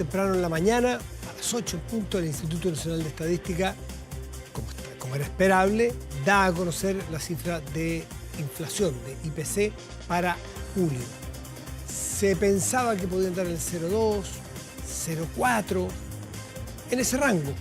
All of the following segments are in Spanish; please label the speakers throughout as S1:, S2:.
S1: temprano en la mañana, a las 8 en punto, el Instituto Nacional de Estadística, como era esperable, da a conocer la cifra de inflación, de IPC, para julio. Se pensaba que podía andar en el 0,2, 0,4, en ese rango,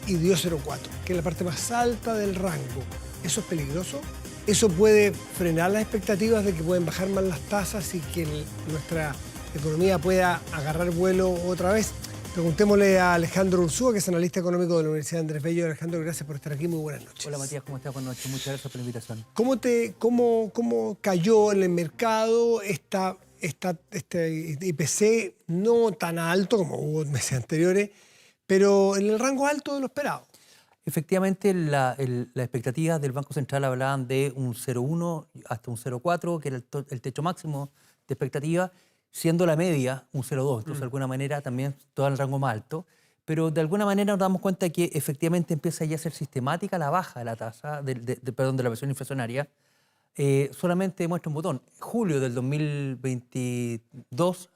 S1: y dio 0,4, que es la parte más alta del rango. ¿Eso es peligroso? ¿Eso puede frenar las expectativas de que pueden bajar más las tasas y que nuestra economía pueda agarrar vuelo otra vez? Preguntémosle a Alejandro Ursúa, que es analista económico de la Universidad Andrés Bello. Alejandro, gracias por estar aquí. Muy buenas noches.
S2: Hola Matías, ¿cómo estás? Buenas noches. Muchas gracias por la invitación.
S1: ¿Cómo cayó en el mercado este IPC no tan alto como hubo meses anteriores, pero en el rango alto de lo esperado?
S2: Efectivamente, las expectativas del Banco Central hablaban de un 0,1 hasta un 0,4, que era el techo máximo de expectativa, siendo la media un 0,2. Entonces, de alguna manera, también todo el rango más alto. Pero de alguna manera nos damos cuenta que efectivamente empieza ya a ser sistemática la baja de la tasa, de la presión inflacionaria. Solamente muestra un botón. Julio del 2022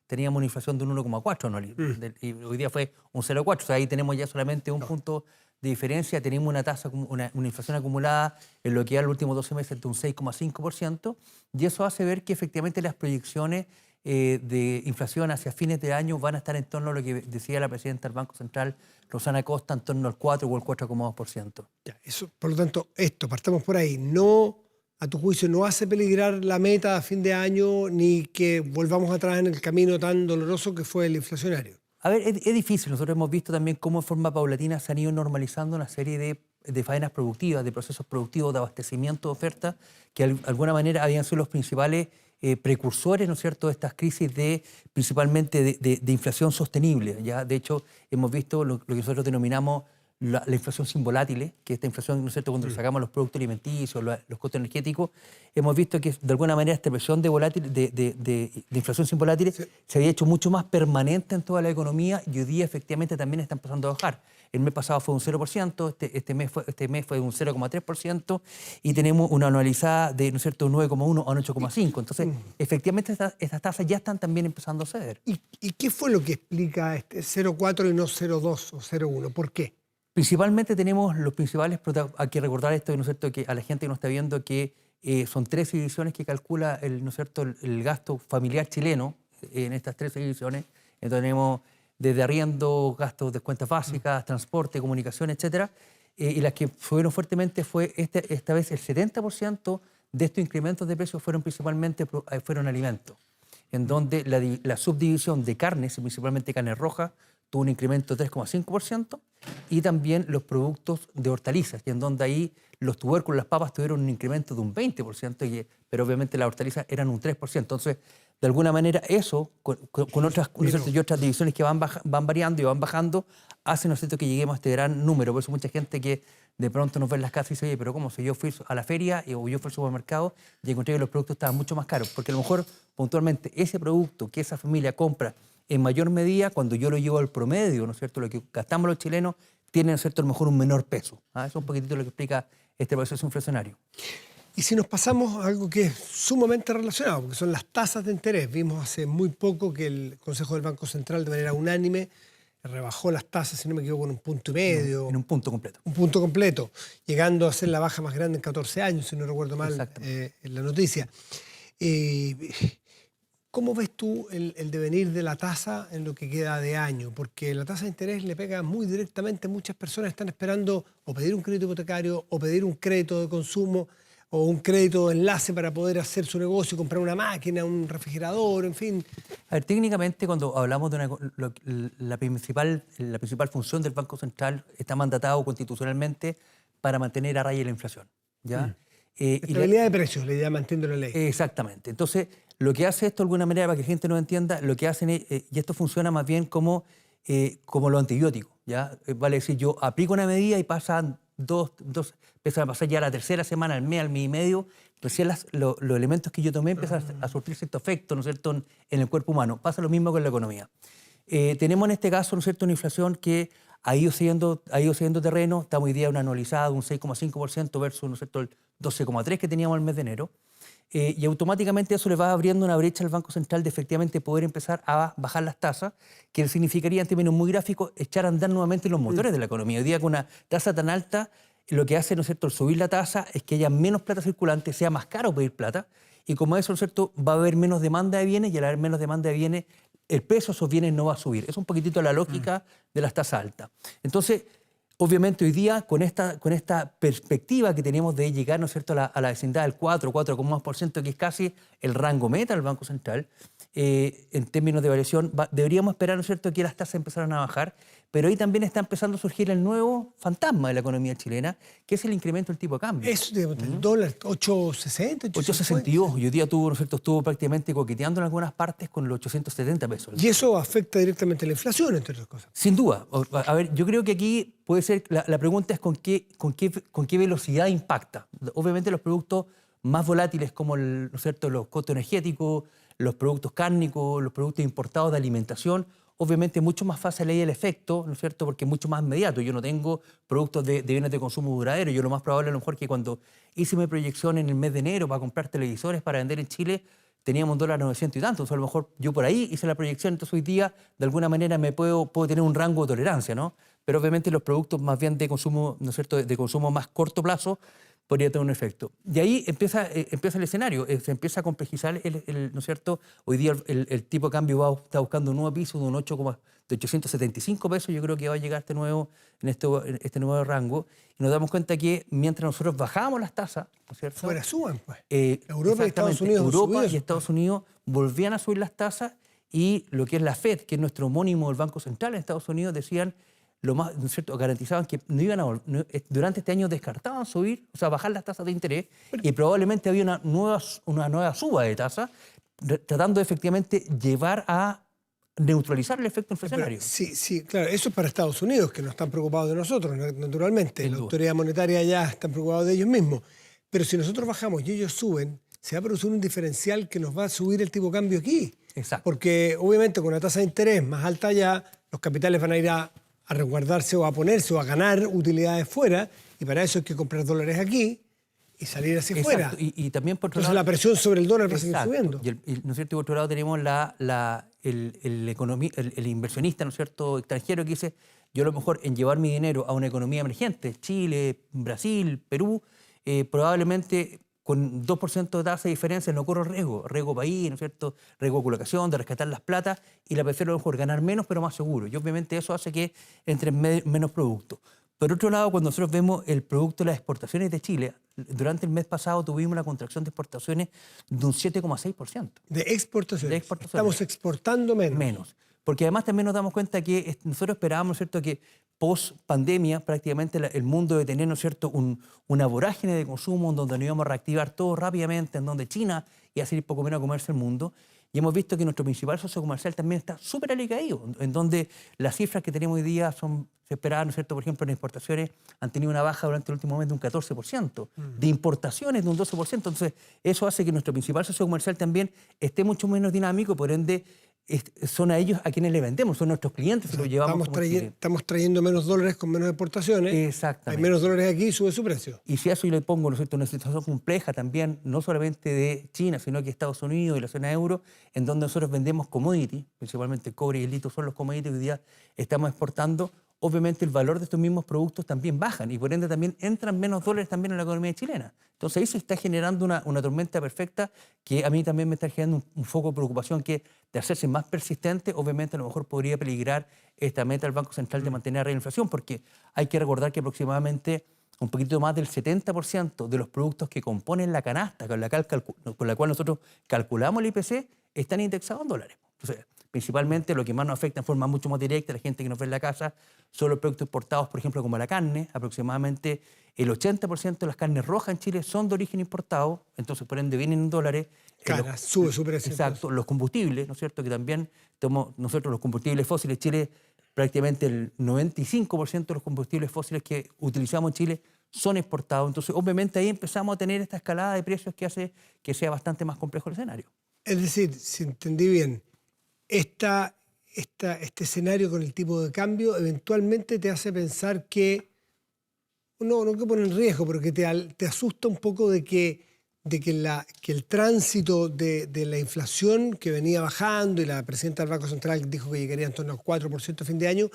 S2: teníamos una inflación de un 1,4 anual y hoy día fue un 0,4. O sea, ahí tenemos ya solamente un punto de diferencia. Tenemos una tasa, una inflación acumulada en lo que ya los últimos 12 meses de un 6,5%, y eso hace ver que efectivamente las proyecciones de inflación hacia fines de año van a estar en torno a lo que decía la presidenta del Banco Central, Rosana Costa, en torno al 4 o el 4,2%.
S1: Eso, por lo tanto, partamos por ahí. No, a tu juicio, no hace peligrar la meta a fin de año ni que volvamos atrás en el camino tan doloroso que fue el inflacionario.
S2: A ver, es difícil. Nosotros hemos visto también cómo en forma paulatina se han ido normalizando una serie de faenas productivas, de procesos productivos, de abastecimiento de oferta, que de alguna manera habían sido los principales precursores, ¿no es cierto?, de estas crisis principalmente de inflación sostenible. ¿Ya? De hecho, hemos visto lo que nosotros denominamos la inflación sin volátiles, que esta inflación, ¿no es cierto?, cuando sacamos los productos alimenticios, los costos energéticos, hemos visto que de alguna manera esta presión de inflación sin volátiles se había hecho mucho más permanente en toda la economía, y hoy día efectivamente también está empezando a bajar. El mes pasado fue un 0%, este mes fue un 0,3%, y tenemos una anualizada de, ¿no es cierto?, 9,1 a un 8,5. Entonces, efectivamente estas tasas ya están también empezando a ceder.
S1: ¿Y qué fue lo que explica este 0,4 y no 0,2 o 0,1? ¿Por qué?
S2: Principalmente tenemos los principales, hay que recordar esto, ¿no es cierto?, que a la gente que nos está viendo que son 13 divisiones que calcula ¿no es cierto?, el gasto familiar chileno en estas 13 divisiones. Entonces tenemos desde arriendo, gastos de cuentas básicas, transporte, comunicación, etcétera. Y las que subieron fuertemente fue esta vez el 70% de estos incrementos de precios fueron alimentos, en donde la subdivisión de carnes, principalmente carne roja, tuvo un incremento de 3,5%, y también los productos de hortalizas, y en donde ahí los tubérculos, las papas tuvieron un incremento de un 20%, pero obviamente las hortalizas eran un 3%. Entonces, de alguna manera, eso, con otras divisiones que van variando y van bajando, hace, ¿no es cierto?, que lleguemos a este gran número. Por eso mucha gente que de pronto nos ve en las casas y dice, oye, pero ¿cómo? Si yo fui a la feria o yo fui al supermercado y encontré que los productos estaban mucho más caros, porque a lo mejor, puntualmente, ese producto que esa familia compra en mayor medida, cuando yo lo llevo al promedio, ¿no es cierto?, lo que gastamos los chilenos, tiene, ¿no es cierto?, a lo mejor un menor peso. Eso es un poquitito lo que explica este proceso inflacionario.
S1: Y si nos pasamos a algo que es sumamente relacionado, porque son las tasas de interés. Vimos hace muy poco que el Consejo del Banco Central, de manera unánime, rebajó las tasas, si no me equivoco, en 1,5 puntos.
S2: En un punto completo.
S1: Un punto completo, llegando a ser la baja más grande en 14 años, si no recuerdo mal en la noticia. ¿Cómo ves tú el devenir de la tasa en lo que queda de año? Porque la tasa de interés le pega muy directamente. Muchas personas están esperando o pedir un crédito hipotecario o pedir un crédito de consumo o un crédito de enlace para poder hacer su negocio, comprar una máquina, un refrigerador, en fin.
S2: A ver, técnicamente, cuando hablamos de la principal función del Banco Central, está mandatado constitucionalmente para mantener a raya la inflación, ¿ya?
S1: Estabilidad de precios, le llama, entiendo la ley.
S2: Exactamente. Entonces, lo que hace esto, de alguna manera, para que la gente no entienda, lo que hacen es, y esto funciona más bien como los antibióticos, ¿ya? Vale decir, yo aplico una medida y pasan empiezan a pasar ya la tercera semana, al mes y medio, recién los elementos que yo tomé empiezan a surtir cierto efecto, ¿no es cierto?, en el cuerpo humano. Pasa lo mismo con la economía. Tenemos en este caso, ¿no es cierto?, una inflación que ha ido siguiendo terreno. Estamos hoy día una anualizada de un 6,5% versus, ¿no es cierto?, el 12,3% que teníamos el mes de enero. y automáticamente eso le va abriendo una brecha al Banco Central de efectivamente poder empezar a bajar las tasas, que significaría en términos muy gráficos echar a andar nuevamente los motores de la economía. Hoy día con una tasa tan alta, lo que hace, ¿no es cierto?, el subir la tasa es que haya menos plata circulante, sea más caro pedir plata, y como eso, ¿no es cierto?, va a haber menos demanda de bienes, y al haber menos demanda de bienes, el precio de esos bienes no va a subir. Es un poquitito la lógica de las tasas altas. Entonces, obviamente hoy día, con esta perspectiva que tenemos de llegar, ¿no es cierto?, a la vecindad del 4,1%, que es casi el rango meta del Banco Central, en términos de variación, deberíamos esperar, ¿no es cierto?, que las tasas empezaran a bajar, pero ahí también está empezando a surgir el nuevo fantasma de la economía chilena, que es el incremento del tipo de cambio.
S1: Es el dólar 8.60,
S2: 8.62, y hoy día tuvo, ¿no es cierto?, estuvo prácticamente coqueteando en algunas partes con los 870 pesos.
S1: Y eso afecta directamente a la inflación, entre otras cosas.
S2: Sin duda. A ver, yo creo que aquí puede ser, la pregunta es con qué velocidad impacta. Obviamente los productos más volátiles como ¿no es cierto?, los costos energéticos, los productos cárnicos, los productos importados de alimentación, obviamente es mucho más fácil ahí el efecto, ¿no es cierto?, porque es mucho más inmediato. Yo no tengo productos de bienes de consumo duradero. Yo lo más probable a lo mejor que cuando hice mi proyección en el mes de enero para comprar televisores para vender en Chile, teníamos $900 y tanto. O sea, a lo mejor yo por ahí hice la proyección, entonces hoy día de alguna manera puedo tener un rango de tolerancia, ¿no? Pero obviamente los productos más bien de consumo, ¿no es cierto?, de consumo más corto plazo, podría tener un efecto. Y ahí empieza el escenario, se empieza a complejizar, ¿no es cierto? Hoy día el tipo de cambio está buscando un nuevo piso de 875 pesos, yo creo que va a llegar este nuevo rango, y nos damos cuenta que mientras nosotros bajamos las tasas, ¿no es cierto?,
S1: Fuera suban, pues.
S2: Europa y Estados Unidos volvían a subir las tasas, y lo que es la FED, que es nuestro homónimo del Banco Central en Estados Unidos, decían, ¿no es cierto?, garantizaban que durante este año descartaban subir, o sea, bajar las tasas de interés, y probablemente había una nueva suba de tasas, tratando de efectivamente llevar a neutralizar el efecto inflacionario.
S1: Sí, claro, eso es para Estados Unidos, que no están preocupados de nosotros, naturalmente. La autoridad monetaria ya está preocupada de ellos mismos. Pero si nosotros bajamos y ellos suben, se va a producir un diferencial que nos va a subir el tipo de cambio aquí.
S2: Exacto.
S1: Porque obviamente con una tasa de interés más alta allá, los capitales van a ir a resguardarse o a ponerse o a ganar utilidades fuera, y para eso hay que comprar dólares aquí y salir hacia afuera.
S2: Y también por otro
S1: Entonces
S2: lado,
S1: la presión sobre el dólar va a seguir subiendo.
S2: ¿No es cierto? Y por otro lado tenemos el inversionista, ¿no es cierto?, extranjero, que dice, yo a lo mejor en llevar mi dinero a una economía emergente, Chile, Brasil, Perú, probablemente con 2% de tasa de diferencia no corro riesgo país, ¿no es cierto?, riesgo de colocación, de rescatar las platas, y la prefiero a lo mejor ganar menos pero más seguro. Y obviamente eso hace que entren menos productos. Por otro lado, cuando nosotros vemos el producto de las exportaciones de Chile, durante el mes pasado tuvimos una contracción de exportaciones de un 7,6%.
S1: De exportaciones. Estamos exportando menos.
S2: Menos. Porque además también nos damos cuenta que nosotros esperábamos, ¿no es cierto?, que post pandemia prácticamente el mundo de tener, ¿no es cierto?, una vorágine de consumo en donde nos íbamos a reactivar todo rápidamente, en donde China iba a seguir poco menos a comerse el mundo. Y hemos visto que nuestro principal socio comercial también está súper alicaído, en donde las cifras que tenemos hoy día se esperaban, ¿no es cierto?, por ejemplo, en exportaciones han tenido una baja durante el último mes de un 14%, de importaciones de un 12%. Entonces, eso hace que nuestro principal socio comercial también esté mucho menos dinámico, por ende, son a ellos a quienes le vendemos, son nuestros clientes, lo llevamos
S1: estamos trayendo menos dólares con menos exportaciones.
S2: Exactamente.
S1: Hay menos dólares aquí y sube su precio.
S2: Y si a eso yo le pongo, ¿no es cierto?, una situación compleja también, no solamente de China, sino que Estados Unidos y la zona euro, en donde nosotros vendemos commodities, principalmente el cobre y el litio son los commodities que hoy día estamos exportando, obviamente el valor de estos mismos productos también bajan y por ende también entran menos dólares también en la economía chilena. Entonces ahí se está generando una tormenta perfecta que a mí también me está generando un foco de preocupación que de hacerse más persistente, obviamente a lo mejor podría peligrar esta meta del Banco Central de mantener la inflación, porque hay que recordar que aproximadamente un poquito más del 70% de los productos que componen la canasta con la cual nosotros calculamos el IPC están indexados en dólares. Entonces, principalmente lo que más nos afecta en forma mucho más directa a la gente que nos ve en la casa son los productos importados, por ejemplo, como la carne. Aproximadamente el 80% de las carnes rojas en Chile son de origen importado, entonces por ende vienen en dólares.
S1: Sube su precio.
S2: Exacto, los combustibles, ¿no es cierto?, que también nosotros los combustibles fósiles, Chile, prácticamente el 95% de los combustibles fósiles que utilizamos en Chile son exportados. Entonces, obviamente ahí empezamos a tener esta escalada de precios que hace que sea bastante más complejo el escenario.
S1: Es decir, si entendí bien, este escenario con el tipo de cambio eventualmente te hace pensar que, no que pone en riesgo, pero que te asusta un poco de que de que el tránsito de la inflación que venía bajando, y la presidenta del Banco Central dijo que llegaría en torno al 4% a fin de año,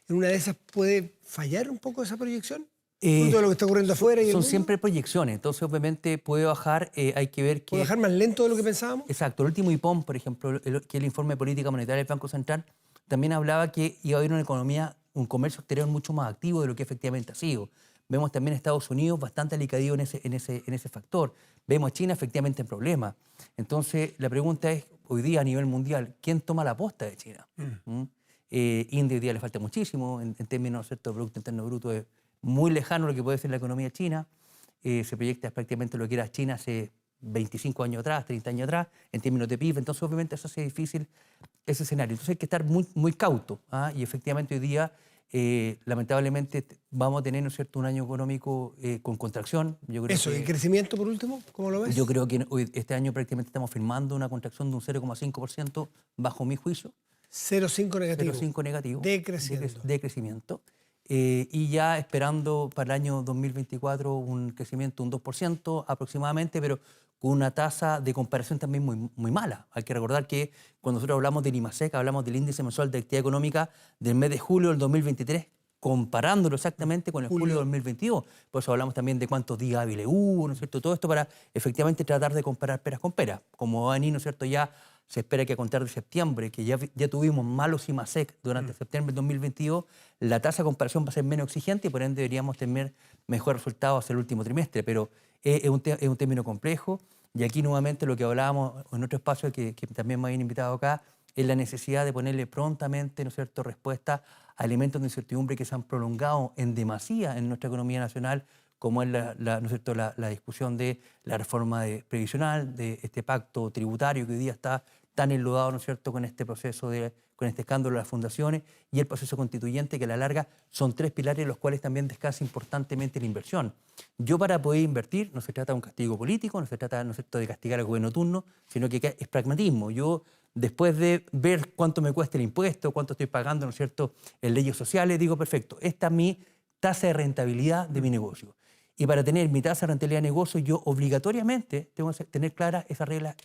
S1: en una de esas puede fallar un poco esa proyección? Fruto de lo que está ocurriendo afuera y el
S2: Son
S1: mundo.
S2: siempre proyecciones, entonces obviamente puede bajar, hay que ver que...
S1: ¿Puede bajar más lento de lo que pensábamos?
S2: Exacto, el último IPOM, por ejemplo, que es el informe de política monetaria del Banco Central, también hablaba que iba a haber una economía, un comercio exterior mucho más activo de lo que efectivamente ha sido. Vemos también a Estados Unidos bastante alicaído en ese factor. Vemos a China efectivamente en problemas. Entonces, la pregunta es, hoy día a nivel mundial, ¿quién toma la posta de China? India hoy día le falta muchísimo, en términos, ¿cierto?, de Producto Interno Bruto es muy lejano lo que puede ser la economía china. Se proyecta prácticamente lo que era China hace 25 años atrás, 30 años atrás, en términos de PIB. Entonces, obviamente, eso hace difícil ese escenario. Entonces, hay que estar muy, muy cauto. Y efectivamente, hoy día, lamentablemente, vamos a tener, ¿no es cierto?, un año económico con contracción. Yo creo
S1: Eso, ¿y crecimiento por último? ¿Cómo lo ves?
S2: Yo creo que este año prácticamente estamos firmando una contracción de un 0,5%, bajo mi juicio.
S1: 0,5 negativo.
S2: 0,5 negativo.
S1: Decreciendo.
S2: De crecimiento. Y ya esperando para el año 2024 un crecimiento de un 2% aproximadamente, pero con una tasa de comparación también muy, muy mala. Hay que recordar que cuando nosotros hablamos del IMASEC, hablamos del índice mensual de actividad económica del mes de julio del 2023, comparándolo exactamente con el julio del 2022. Por eso hablamos también de cuántos días hábiles hubo, ¿no es cierto? Todo esto para efectivamente tratar de comparar peras con peras. Como va a venir, ¿no es cierto?, ya se espera que a contar de septiembre, que ya tuvimos malos IMASEC durante septiembre del 2022, la tasa de comparación va a ser menos exigente y por ende deberíamos tener mejores resultados hacia el último trimestre. Pero es un término complejo y aquí nuevamente lo que hablábamos en otro espacio que también me habían invitado acá es la necesidad de ponerle prontamente, ¿no es cierto?, respuesta a elementos de incertidumbre que se han prolongado en demasía en nuestra economía nacional, como es ¿no es cierto?, la discusión de la reforma previsional, de este pacto tributario que hoy día está tan enlodado, ¿no es cierto?, con este proceso, con este escándalo de las fundaciones, y el proceso constituyente, que a la larga son tres pilares en los cuales también descansa importantemente la inversión. Yo, para poder invertir, no se trata de un castigo político, no se trata, ¿no es cierto?, de castigar al gobierno turno, sino que es pragmatismo. Yo, después de ver cuánto me cuesta el impuesto, cuánto estoy pagando, ¿no es cierto?, en leyes sociales, digo, perfecto, esta es mi tasa de rentabilidad de mi negocio. Y para tener mi tasa de rentabilidad de negocio, yo obligatoriamente tengo que tener clara esa regla.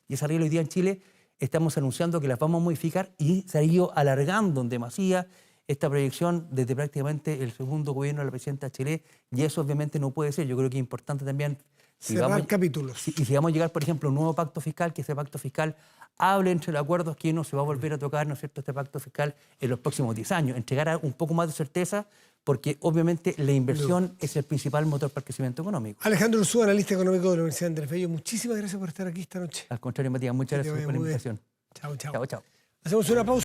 S2: Y esa regla hoy día en Chile estamos anunciando que las vamos a modificar y se ha ido alargando en demasía esta proyección desde prácticamente el segundo gobierno de la presidenta Chile. Y eso obviamente no puede ser. Yo creo que es importante también
S1: cerrar capítulos.
S2: Y si vamos a llegar, por ejemplo, a un nuevo pacto fiscal, que ese pacto fiscal hable entre los acuerdos que no se va a volver a tocar, ¿no es cierto?, este pacto fiscal en los próximos 10 años. Entregar un poco más de certeza, porque obviamente la inversión es el principal motor para el crecimiento económico.
S1: Alejandro Urzúa, analista económico de la Universidad de Andrés Bello, muchísimas gracias por estar aquí esta noche.
S2: Al contrario, Matías, muchas gracias por la invitación.
S1: Chao, chao.
S2: Chao, chao.
S1: Hacemos una pausa.